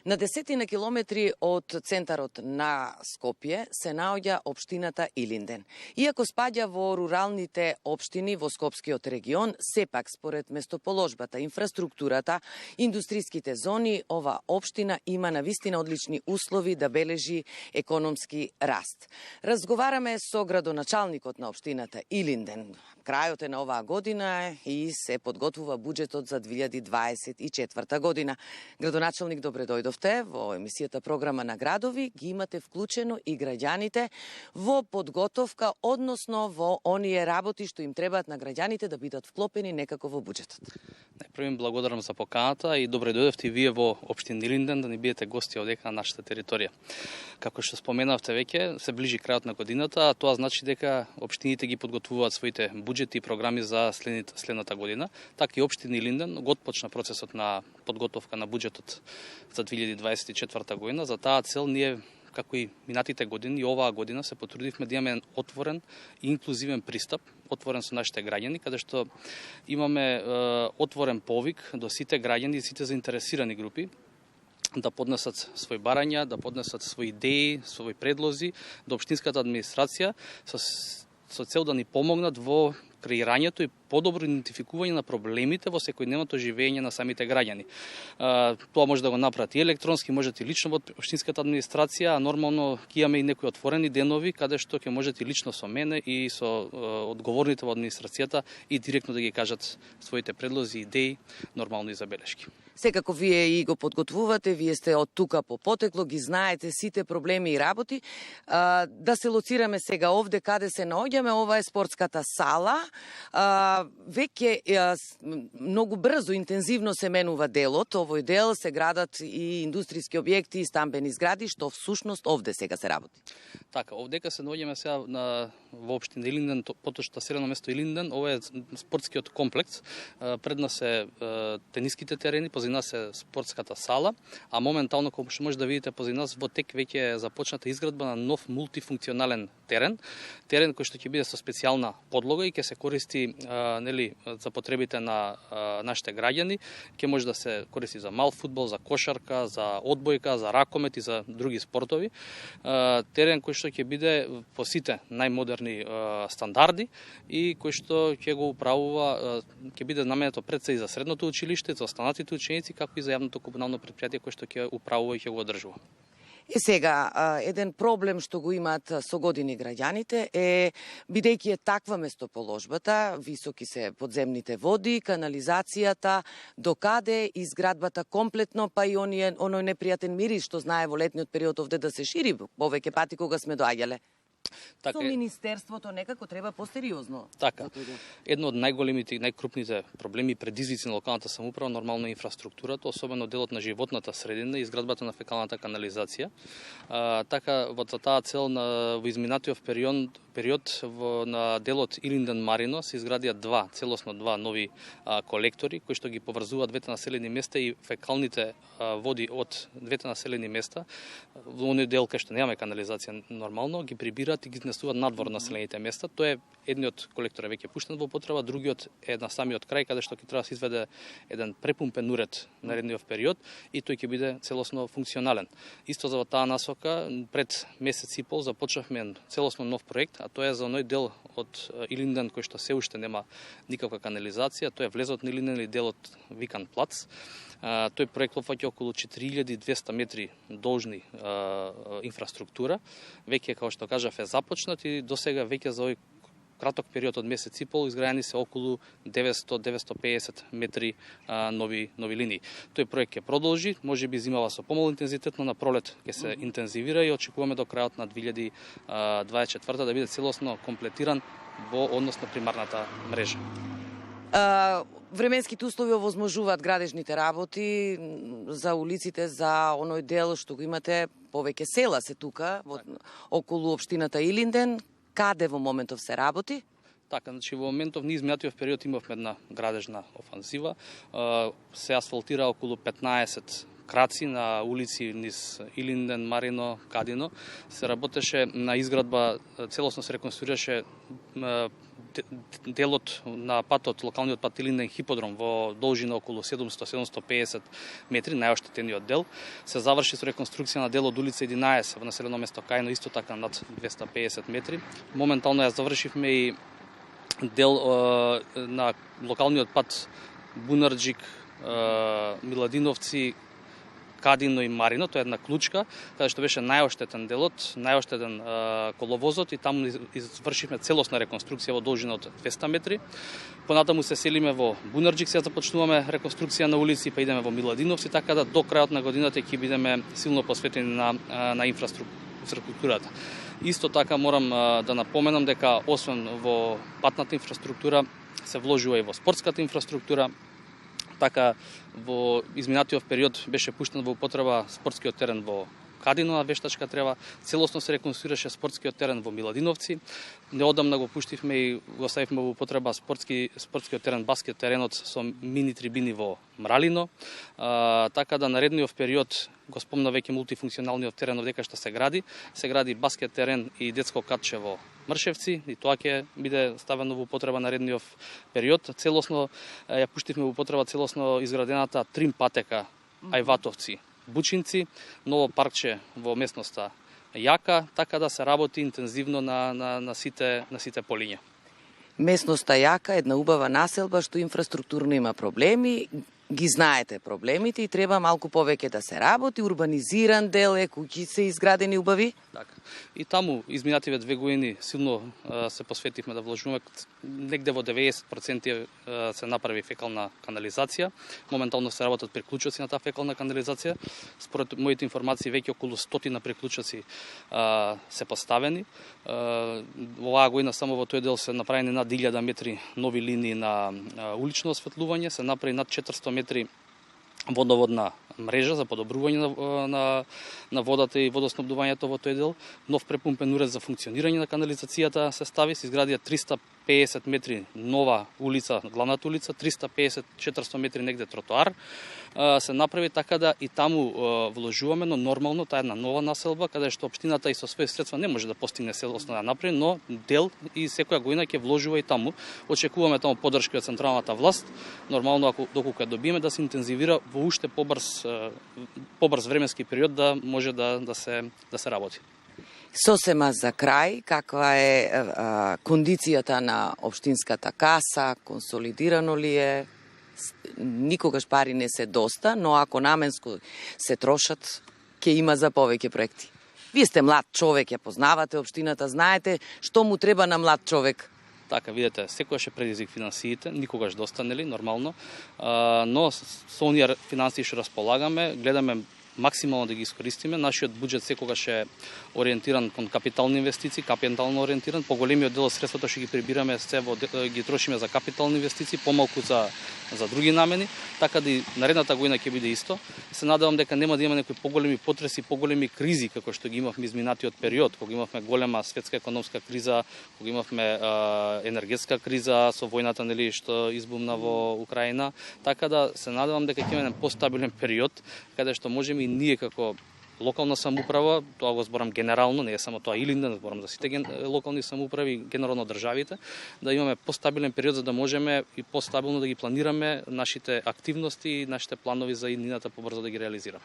На 10 километри од центарот на Скопје се наоѓа општината Илинден. Иако спаѓа во руралните општини во Скопскиот регион, сепак според местоположбата, инфраструктурата, индустриските зони, ова општина има навистина одлични услови да бележи економски раст. Разговараме со градоначалникот на општината Илинден. Крајот е на оваа година и се подготвува буџетот за 2024 година. Градоначалник, добре дојдовте во емисијата Програма на градови. Ги имате вклучено и граѓаните во подготовка, односно во оние работи што им требаат на граѓаните да бидат вклопени некако во буџетот. Најпрво им благодарам за поканата и добре дојдовте и вие во општина Илинден да ни бидете гости овдека на нашата територија. Како што споменавте веќе, се ближи крајот на годината, а тоа значи дека општините ги подготвуваат своите буџети и програми за следната година. Така и општина Илинден го отпочна процесот на подготовка на буџетот за 2024 година. За таа цел ние, како и минатите години, и оваа година се потрудивме да имаме отворен и инклузивен пристап, отворен со нашите граѓани, каде што имаме отворен повик до сите граѓани и сите заинтересирани групи да поднесат свои барања, да поднесат свои идеи, свои предлози до општинската администрација со цел да ни помогнат во креирањето и подобро идентификување на проблемите во секојдневното живење на самите граѓани. Тоа може да го направи и електронски, можете и лично во општинската администрација, а нормално ќе имаме и некои отворени денови каде што ќе можете и лично со мене и со одговорните во администрацијата и директно да ги кажат своите предлози, идеи, нормално и забелешки. Секако вие и го подготвувате, вие сте од тука по потекло, ги знаете сите проблеми и работи. Да се лоцираме сега овде каде се наоѓаме, ова е спортската сала. Веќе многу брзо, интензивно се менува делот. Овој дел се градат и индустријски објекти и стамбени згради, што всушност овде сега се работи. Така, овдека се наоѓаме сега во општина Илинден, поточно населено место Илинден. Ова е спортскиот комплекс. Пред нас се тениските терени, позади нас е спортската сала, а моментално, како што може да видите позади нас, во тек веќе е започната изградба на нов мултифункционален терен кој што ќе биде со специјална подлога и ќе се користи за потребите на нашите граѓани, ќе може да се користи за мал фудбал, за кошарка, за одбојка, за ракомет и за други спортови. Терен кој што ќе биде по сите најмодерни стандарди и кој што ќе го управува, ќе биде наменето пред се и за средното училиште, за останатите ученици, како и за јавното комунално предпријатие кој што ќе управува и ќе го одржува. И сега, еден проблем што го имаат со години граѓаните е, бидејќи е таква местоположбата, високи се подземните води, канализацијата, докаде изградбата комплетно, па и оној непријатен мирис што знае во летниот период овде да се шири повеќе пати кога сме доаѓале. Со Министерството некако треба посериозно. Така. Едно од најголемите и најкрупните проблеми и предизвици на локалната самоуправа нормално е инфраструктурата, особено делот на животната средина и изградбата на фекалната канализација. Така, во таа цел во изминатиот период на делот Илинден Марино се изградија целосно два нови колектори кои што ги поврзуваат двете населени места и фекалните води од двете населени места во оној дел кај што немаме канализација нормално ги прибираат и ги изнесуваат надвор населените места. Тоа е едниот колектор е веќе пуштен во употреба, другиот е на самиот крај каде што ќе треба да се изведе еден препумпен уред наредниот период и тој ќе биде целосно функционален. Исто за таа насока пред месец и пол започнавме целосно нов проект, а тоа е за оној дел од Илинден кој што се уште нема никаква канализација, тоа е влезот на Илинден или делот викан плац. Тој проект опфаќа околу 4200 метри должни инфраструктура. Веќе, како што кажав, е започнат и до сега веќе за овој краток период од месец и пол изградени се околу 900-950 метри нови линии. Тој проект ќе продолжи, можеби зимава со помал интензитет, но на пролет ќе се интензивира и очекуваме до крајот на 2024 да биде целосно комплетиран во однос на примарната мрежа. Временските услови овозможуваат градежните работи за улиците, за оној дел што го имате, повеќе села се тука, околу општината Илинден. Каде во моментов се работи? Така, значи во моментов ние изминатиот период имавме една градежна офанзива. Се асфалтира околу 15 краци на улици низ Илинден, Марино, Кадино. Се работеше на изградба, целосно се реконструираше делот на патот, локалниот пат Илинден Хиподром во должина околу 700-750 метри, најоштетениот дел, се заврши со реконструкција на дел од улица 11 во населено место Кајно, исто така над 250 метри. Моментално ја завршивме и дел на локалниот пат Бунарџик, Миладиновци, Кадино и Марино, тоа е една клучка, каде што беше најоштетен делот, најоштетен коловозот и таму извршивме целосна реконструкција во должина од 200 метри. Понатаму се селиме во Бунарџик, сега започнуваме реконструкција на улици, па идеме во Миладиновци, така да до крајот на годината ќе бидеме силно посветени на инфраструктурата. Исто така морам да напоменам дека освен во патната инфраструктура се вложува и во спортската инфраструктура. Така, во изминатиот период беше пуштен во употреба спортскиот терен во Кадино на вештачка трева, целосно се реконструираше спортскиот терен во Миладиновци. Неодамна го пуштивме и го ставивме во употреба спортскиот терен, баскет теренот со мини трибини во Мралино. Така да наредниот период, го спомна веќе мултифункционалниот терен дека што се гради баскет терен и детско катче во Мршевци, и тоа ќе биде ставено во употреба наредниот период. Целосно ја пуштивме во употреба целосно изградената трим патека Ајватовци Бучинци, ново паркче во местноста Јака, така да се работи интензивно на сите полиња. Местноста Јака е една убава населба што инфраструктурно има проблеми, ги знаете проблемите и треба малку повеќе да се работи, урбанизиран дел е, куќи се изградени убави. Така. И таму изминативе 2 години силно се посветивме да вложуваме, негде во 90% се направи фекална канализација. Моментално се работат приклучоци на таа фекална канализација. Според моите информации веќе околу 100 приклучоци се поставени. Оваа година само во тој дел се направени над 1000 метри нови линии на улично осветлување, се направи над 400 метри водоводна мрежа за подобрување на водата и водоснабдувањето во тој дел. Нов препумпен уред за функционирање на канализацијата се стави, се изградија 350 метри нова улица, главната улица, 350-400 метри негде тротоар. Се направи така да и таму вложуваме, но нормално таа е една нова населба, каде што општината и со своји средства не може да постигне целосно да направи, но дел и секоја година ќе вложува и таму. Очекуваме таму поддршка од централната власт. Нормално доколку ја добиеме да се интензивира во уште побрз временски период да може да се работи. Сосема за крај, каква е кондицијата на општинската каса, консолидирано ли е? Никогаш пари не се доста, но ако наменско се трошат, ќе има за повеќе проекти. Вие сте млад човек, ја познавате општината, знаете што му треба на млад човек. Така, видете, секојаш е предизвик финансиите, никогаш доста, нели, нормално, но со оние финансии што располагаме, гледаме максимално да ги искористиме. Нашиот буџет секогаш е ориентиран кон капитални инвестиции, капитално ориентиран. Поголемиот дел од средствата што ги прибираме ги трошиме за капитални инвестиции, помалку за други намени, така да и наредната година ќе биде исто. Се надевам дека нема да има некои поголеми потреси, поголеми кризи како што ги имавме изминатиот период, кога имавме голема светска економска криза, кога имавме енергетска криза со војната, нели, што избумна во Украина, така да се надевам дека ќе имаме постабилен период каде што можеме и ние како локална самоуправа, тоа го зборам генерално, не е само тоа Илинден, зборам за сите локални самоуправи, генерално државите, да имаме постабилен период за да можеме и постабилно да ги планираме нашите активности и нашите планови за иднината побрзо да ги реализираме.